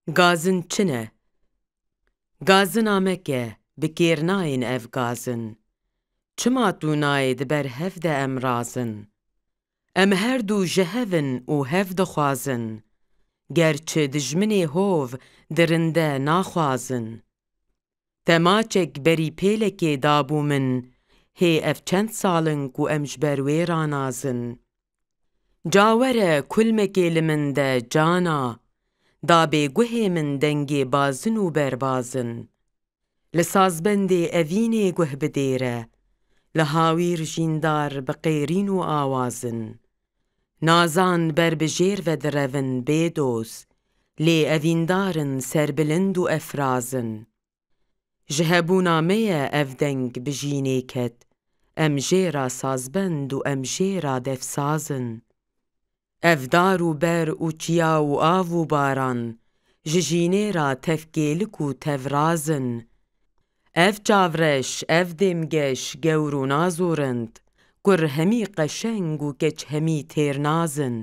Gazin çine? Gazina meke, bikêr nayên ev gazin. Çima tu nayê diber hev de em razin. Em her du ji hevin û hev dixwazin. Gerçi dijminê hov dirinde naxwazin. Te maçek berî pêlekê dabû min, hê ev çend salin ku em ji ber wê ranazin. Ca were kulmekê li min de cana, da bêguhê min dengê bazin û berbazin. Li sazbendê evînê guh bidêre, li hawîr jîndar bi qêrîn û awazin. Nazan berbijêr vedirevin bêdoz, lê evîndarin serbilind û efrazin. Ji hebûna me ye ev deng bi jînê ket, em jêra sazbend û em jêra devsazin. Ev dar û ber û çiya û av û baran, ji jînê ra tevkêlik û tevrazin. Ev çavreş, ev dêmgeş, gewr û naz û rind, kur hemî qeşeng û keç hemî têrnazin.